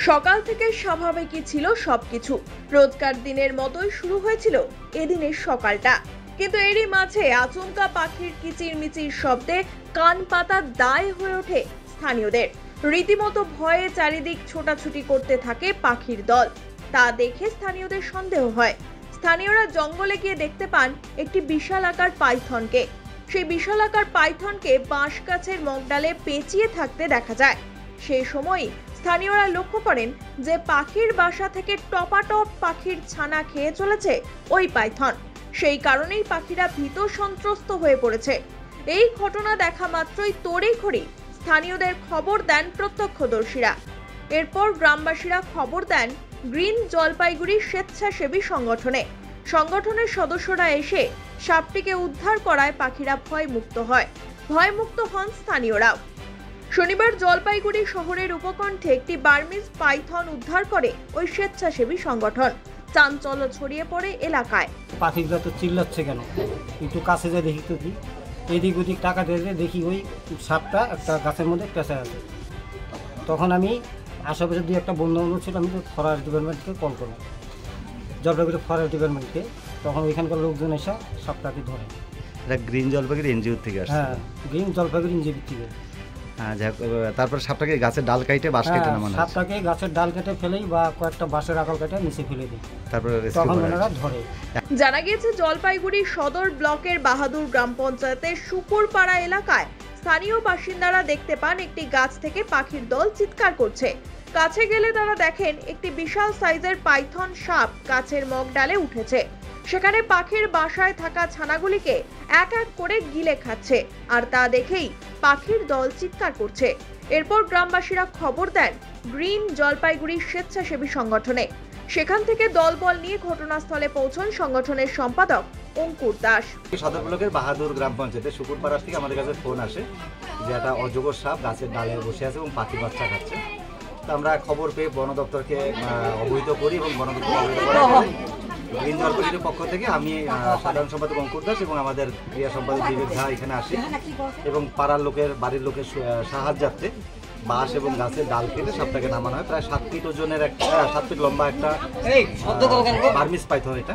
সকাল থেকে স্বাভাবিকই ছিল সবকিছু। রোজকার দিনের মতোই শুরু হয়েছিল এদিনের সকালটা, কিন্তু এরই মাঝে আচমকা পাখির কিচিরমিচির শব্দে কান পাতা দায় হয়ে ওঠে স্থানীয়দের। রীতিমতো ভয়ে চারিদিক ছোটাছুটি করতে থাকে পাখির দল। তা দেখে স্থানীয়দের সন্দেহ হয়। স্থানীয়রা জঙ্গলে গিয়ে দেখতে পান একটি বিশালাকার পাইথনকে। সেই বিশালাকার পাইথনকে বাঁশ গাছের মগডালে পেঁচিয়ে থাকতে দেখা যায়। সেই সময় স্থানীয়রা লক্ষ্য করেন যে পাখির বাসা থেকে টপাটপ পাখির ছানা খেয়ে চলেছে ওই পাইথন। সেই কারণেই পাখিরা ভীত সন্ত্রস্ত হয়ে পড়েছে। এই ঘটনা দেখা মাত্রই তড়িঘড়ি স্থানীয়দের খবর দেন প্রত্যক্ষদর্শীরা। এরপর গ্রামবাসীরা খবর দেন গ্রিন জলপাইগুড়ি স্বেচ্ছাসেবী সংগঠনে। সংগঠনের সদস্যরা এসে সাপটিকে উদ্ধার করায় পাখিরা ভয়মুক্ত হন স্থানীয়রাও। শনিবার জলপাইগুড়ি শহরের উপকণ্ঠে একটি বার্মিজ পাইথন উদ্ধার করে ওই স্বেচ্ছাসেবী সংগঠন। চাঞ্চল্য ছড়িয়ে পড়ে এলাকায়। পাখিগুলো তো চিল্লাচ্ছে কেন, একটু কাছে যা দেখি তো কি, এদিক ওদিক টাকা দিয়ে দেখি ওই সাপটা একটা গাছের মধ্যে পেঁচা আছে। তখন আমি আশেপাশে দিয়ে একটা বন্ধু ছিল, আমি তো ফরেস্ট ডিপার্টমেন্টকে কল করলাম, জলপাইগুড়ি ফরেস্ট ডিপার্টমেন্টকে। তখন ওইখানকার লোকজন এসে সাপটাকে ধরে। এটা গ্রিন জলপাইগুড়ি এনজিও থেকে আসছে? হ্যাঁ, গ্রিন জলপাইগুড়ি এনজিও থেকে। হ্যাঁ, তারপর সাপটাকে গাছের ডাল কাটে বাঁশ কেটে নামানো, সাপটাকে গাছের ডাল কেটে ফেলেই বা কয়েকটা বাঁশের আকাল কেটে নিচে ফেলে দিই, তারপরে তখন ওনারা ধরে। জানা গিয়েছে জলপাইগুড়ি সদর ব্লকের বাহাদুর গ্রাম পঞ্চায়েতের শুকুরপাড়া এলাকায় স্থানীয় বাসিন্দারা দেখতে পান একটি গাছ থেকে পাখির দল চিৎকার করছে। কাছে গেলে তারা দেখেন একটি বিশাল সাইজের পাইথন সাপ গাছের মগডালে উঠেছে। সেখানে পাখির বাসায় থাকা ছানাগুলিকে এক এক করে গিলে খাচ্ছে, আর তা দেখেই পাখির দল চিৎকার করছে। এরপর গ্রামবাসীরা খবর দেন গ্রিন জলপাইগুড়ি স্বেচ্ছাসেবী সংগঠনে। সেখান থেকে দলবল নিয়ে ঘটনাস্থলে পৌঁছন সংগঠনের সম্পাদক অঙ্কুর দাস। সদর ব্লকের বাহাদুর গ্রাম পঞ্চায়েতের শুকুরপাড়া থেকে আমাদের কাছে ফোন আসে যে একটা অজগর সাপ গাছের ডালে বসে আছে এবং পাখি বাচ্চা খাচ্ছে। তো আমরা খবর পেয়ে বন দপ্তরকে অবহিত করি এবং বন দপ্তর অবহিত করার পরে গ্রিন জলপাইগুড়ির পক্ষ থেকে আমি সাধারণ সম্পাদক অঙ্কুর দাস এবং আমাদের ক্রিয়া সম্পাদক বিবেক ঝা এখানে আসি এবং পাড়ার বাড়ির লোকের সাহায্যার্থে বাঁশ এবং গাছের ডাল কেটে সাপটাকে নামানো হয়। প্রায় 7 ফিট ওজনের 7 ফিট লম্বা একটা বার্মিজ পাইথন। এটা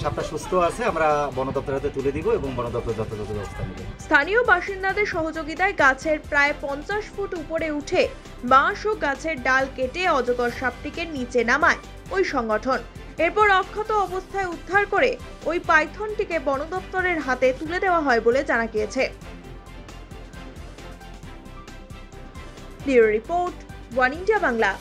সাপটা সুস্থ আছে, আমরা বন দপ্তরের হাতে তুলে দিব এবং বন দপ্তর যথাযথ ব্যবস্থা নেবে। স্থানীয় বাসিন্দাদের সহযোগিতায় গাছের প্রায় 50 ফুট উপরে উঠে বাঁশ ও গাছের ডাল কেটে অজগর সাপটিকে নিচে নামায় ওই সংগঠন। এরপর অক্ষত অবস্থায় উদ্ধার করে ওই পাইথনটিকে বন দপ্তরের হাতে তুলে দেওয়া হয় বলে জানা গিয়েছে। Bureau report, one India Bangla.